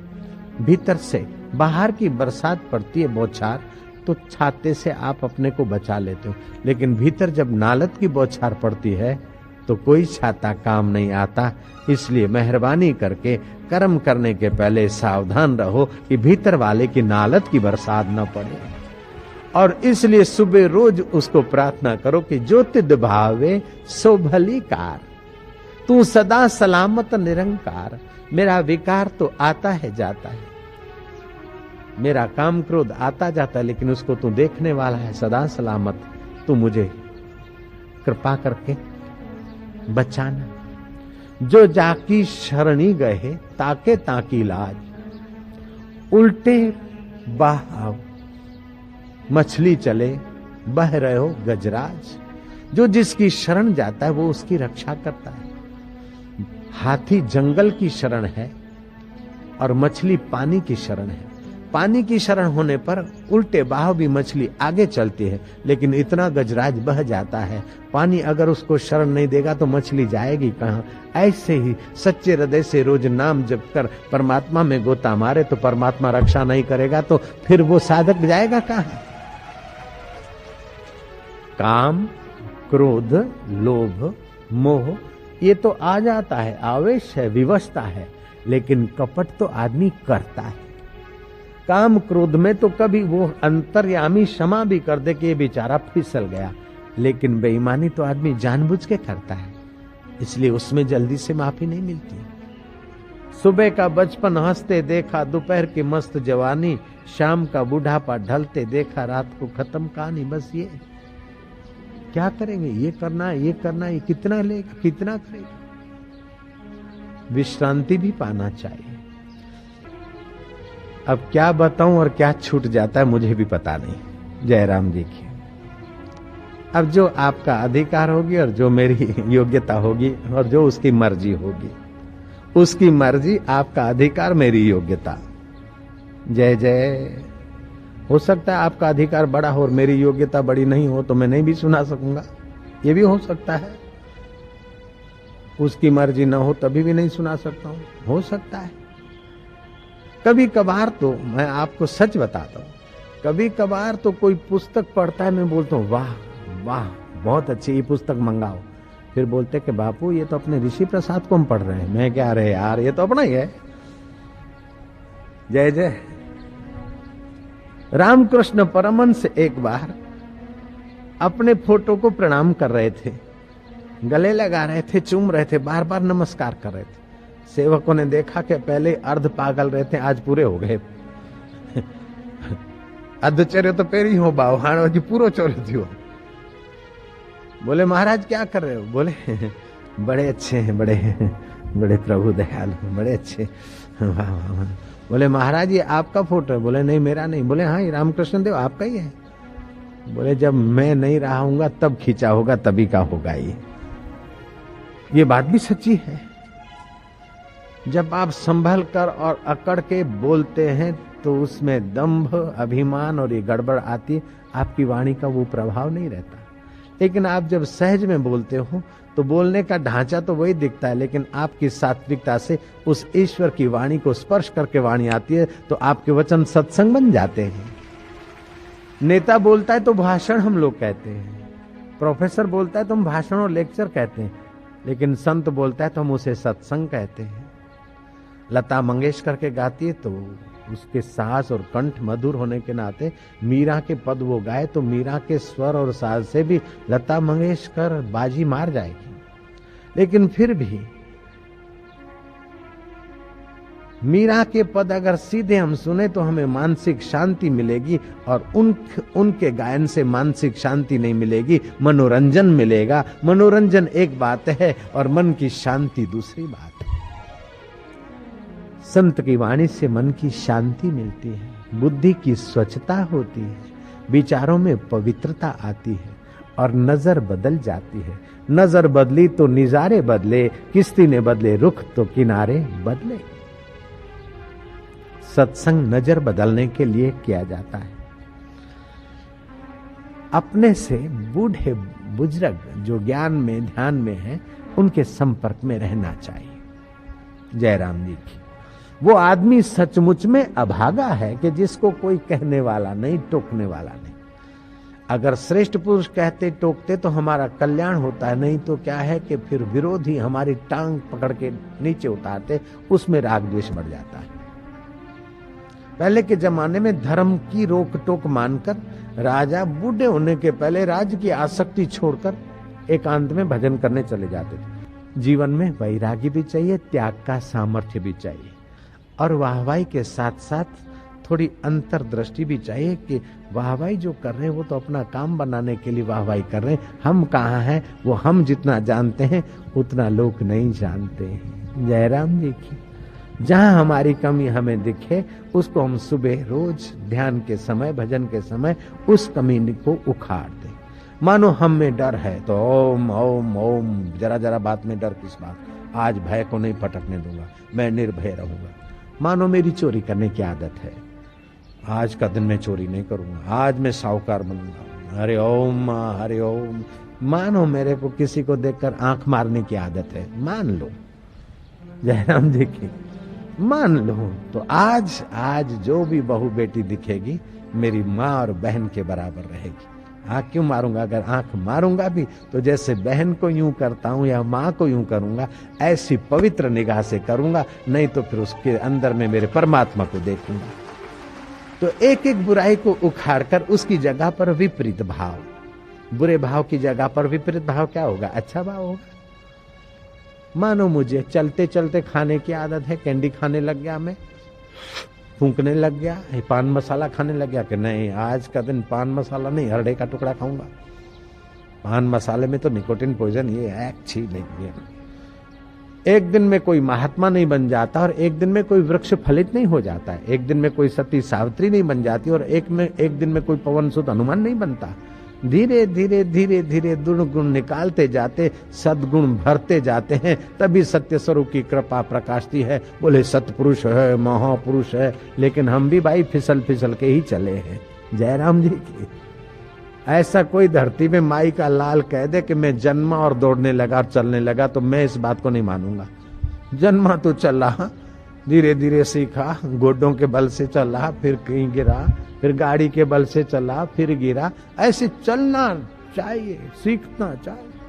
भीतर से बाहर की बरसात पड़ती है बौछार, तो छाते से आप अपने को बचा लेते हो, लेकिन भीतर जब नालत की बौछार पड़ती है तो कोई छाता काम नहीं आता। इसलिए मेहरबानी करके कर्म करने के पहले सावधान रहो कि भीतर वाले की नालत की बरसात न पड़े। और इसलिए सुबह रोज उसको प्रार्थना करो कि जो तिद भावे सो भली कार, तू सदा सलामत निरंकार। मेरा विकार तो आता है जाता है, मेरा काम क्रोध आता जाता है, लेकिन उसको तू देखने वाला है सदा सलामत। तू मुझे कृपा करके बचाना। जो जाकी शरणी गए ताके ताकी लाज, उल्टे बहाव मछली चले बह रहे हो गजराज। जो जिसकी शरण जाता है वो उसकी रक्षा करता है। हाथी जंगल की शरण है और मछली पानी की शरण है। पानी की शरण होने पर उल्टे बहाव भी मछली आगे चलती है, लेकिन इतना गजराज बह जाता है। पानी अगर उसको शरण नहीं देगा तो मछली जाएगी कहां? ऐसे ही सच्चे हृदय से रोज नाम जप कर परमात्मा में गोता मारे तो परमात्मा रक्षा नहीं करेगा तो फिर वो साधक जाएगा कहां? काम, क्रोध, लोभ, मोह ये तो आ जाता है, आवेश है, विवशता है, लेकिन कपट तो आदमी करता है। काम क्रोध में तो कभी वो अंतर्यामी क्षमा भी कर दे कि ये बेचारा फिसल गया, लेकिन बेईमानी तो आदमी जानबूझ के करता है, इसलिए उसमें जल्दी से माफी नहीं मिलती। सुबह का बचपन हंसते देखा, दोपहर की मस्त जवानी, शाम का बुढ़ापा ढलते देखा, रात को खत्म कहानी। बस ये क्या करेंगे? ये करना है, ये करना है, ये कितना लेगा, कितना करेगा? विश्रांति भी पाना चाहिए। अब क्या बताऊं और क्या छूट जाता है मुझे भी पता नहीं। जयराम जी की अब जो आपका अधिकार होगी और जो मेरी योग्यता होगी और जो उसकी मर्जी होगी, उसकी मर्जी, आपका अधिकार, मेरी योग्यता। जय जय हो सकता है आपका अधिकार बड़ा हो और मेरी योग्यता बड़ी नहीं हो तो मैं नहीं भी सुना सकूंगा, ये भी हो सकता है। उसकी मर्जी ना हो तभी भी नहीं सुना सकता हूं, हो सकता है। कभी कभार तो मैं आपको सच बताता हूं, कभी कभार तो कोई पुस्तक पढ़ता है, मैं बोलता हूं वाह वाह बहुत अच्छी, ये पुस्तक मंगाओ। फिर बोलते कि बापू ये तो अपने ऋषि प्रसाद को हम पढ़ रहे हैं। मैं क्या रहे यार, ये तो अपना ही है। जय जय। रामकृष्ण परमहंस एक बार अपने फोटो को प्रणाम कर रहे थे, गले लगा रहे थे, चूम रहे थे, बार बार नमस्कार कर रहे थे। सेवकों ने देखा कि पहले अर्ध पागल रहे थे, आज पूरे हो गए। अध चेरे तो पेरी हो बाव, हाँ जी पूरो चोरे थी। बोले महाराज क्या कर रहे हो? बोले बड़े अच्छे हैं, बड़े प्रभु दयाल, बड़े अच्छे। वाह वाह। बोले महाराज ये आपका फोटो है? बोले नहीं मेरा नहीं। बोले हाँ ये रामकृष्ण देव आपका ही है। बोले जब मैं नहीं रहा हूंगा तब खींचा होगा, तभी का होगा ये बात भी सच्ची है। जब आप संभल कर और अकड़ के बोलते हैं तो उसमें दंभ, अभिमान और ये गड़बड़ आती है, आपकी वाणी का वो प्रभाव नहीं रहता। लेकिन आप जब सहज में बोलते हो तो बोलने का ढांचा तो वही दिखता है, लेकिन आपकी सात्विकता से उस ईश्वर की वाणी को स्पर्श करके वाणी आती है, तो आपके वचन सत्संग बन जाते हैं। नेता बोलता है तो भाषण हम लोग कहते हैं, प्रोफेसर बोलता है तो हम भाषण और लेक्चर कहते हैं, लेकिन संत बोलता है तो हम उसे सत्संग कहते हैं। लता मंगेशकर के गाती है तो उसके साज और कंठ मधुर होने के नाते मीरा के पद वो गाए तो मीरा के स्वर और साज से भी लता मंगेशकर बाजी मार जाएगी। लेकिन फिर भी मीरा के पद अगर सीधे हम सुने तो हमें मानसिक शांति मिलेगी, और उनके गायन से मानसिक शांति नहीं मिलेगी, मनोरंजन मिलेगा। मनोरंजन एक बात है और मन की शांति दूसरी बात है। संत की वाणी से मन की शांति मिलती है, बुद्धि की स्वच्छता होती है, विचारों में पवित्रता आती है और नजर बदल जाती है। नजर बदली तो निजारे बदले, किस्ती ने बदले रुख तो किनारे बदले। सत्संग नजर बदलने के लिए किया जाता है। अपने से बूढ़े बुजुर्ग जो ज्ञान में ध्यान में हैं, उनके संपर्क में रहना चाहिए। जयराम जी की वो आदमी सचमुच में अभागा है कि जिसको कोई कहने वाला नहीं, टोकने वाला नहीं। अगर श्रेष्ठ पुरुष कहते टोकते तो हमारा कल्याण होता है, नहीं तो क्या है कि फिर विरोधी हमारी टांग पकड़ के नीचे उतारते, उसमें राग द्वेष बढ़ जाता है। पहले के जमाने में धर्म की रोक टोक मानकर राजा बूढ़े होने के पहले राज्य की आसक्ति छोड़कर एकांत में भजन करने चले जाते थे। जीवन में वैराग्य भी चाहिए, त्याग का सामर्थ्य भी चाहिए, और वाहवाही के साथ साथ थोड़ी अंतर्दृष्टि भी चाहिए कि वाहवाही जो कर रहे हैं वो तो अपना काम बनाने के लिए वाहवाही कर रहे हैं। हम कहाँ हैं, वो हम जितना जानते हैं उतना लोग नहीं जानते हैं। जयराम जी की जहां हमारी कमी हमें दिखे, उसको हम सुबह रोज ध्यान के समय, भजन के समय उस कमी को उखाड़ दें। मानो हम में डर है तो ओम ओम ओम, जरा जरा बात में डर किस बात, आज भय को नहीं पटकने दूंगा, मैं निर्भय रहूंगा। मानो मेरी चोरी करने की आदत है, आज का दिन मैं चोरी नहीं करूंगा, आज मैं साहूकार बनूंगा, हरे ओम हरे ओम। मानो मेरे को किसी को देखकर आंख मारने की आदत है, मान लो जयराम जी की, मान लो तो आज जो भी बहू बेटी दिखेगी मेरी माँ और बहन के बराबर रहेगी। आंख क्यों मारूंगा? अगर आंख मारूंगा भी तो जैसे बहन को यूं करता हूं या माँ को यूं करूंगा, ऐसी पवित्र निगाह से करूंगा, नहीं तो फिर उसके अंदर में मेरे परमात्मा को देखूंगा। तो एक एक बुराई को उखाड़कर उसकी जगह पर विपरीत भाव, बुरे भाव की जगह पर विपरीत भाव क्या होगा? अच्छा भाव होगा। मानो मुझे चलते चलते खाने की आदत है, कैंडी खाने लग गया, मैं फूंकने लग गया, पान मसाला खाने लग गया कि नहीं आज का दिन पान मसाला नहीं, हरड़े का टुकड़ा खाऊंगा। पान मसाले में तो निकोटिन पॉइजन, ये अच्छी नहीं है। एक दिन में कोई महात्मा नहीं बन जाता और एक दिन में कोई वृक्ष फलित नहीं हो जाता है, एक दिन में कोई सती सावित्री नहीं बन जाती और एक दिन में कोई पवन सुत हनुमान नहीं बनता। धीरे धीरे धीरे धीरे दुर्गुण निकालते जाते, सद्गुण भरते जाते हैं, तभी सत्य स्वरूप की कृपा प्रकाशती है। बोले सतपुरुष है, महापुरुष है, लेकिन हम भी भाई फिसल फिसल के ही चले हैं। जयराम जी की। ऐसा कोई धरती में माई का लाल कह दे कि मैं जन्मा और दौड़ने लगा और चलने लगा, तो मैं इस बात को नहीं मानूंगा। जन्मा तो चला, धीरे धीरे सीखा, गोडों के बल से चला, फिर कहीं गिरा, फिर गाड़ी के बल से चला, फिर गिरा। ऐसे चलना चाहिए, सीखना चाहिए।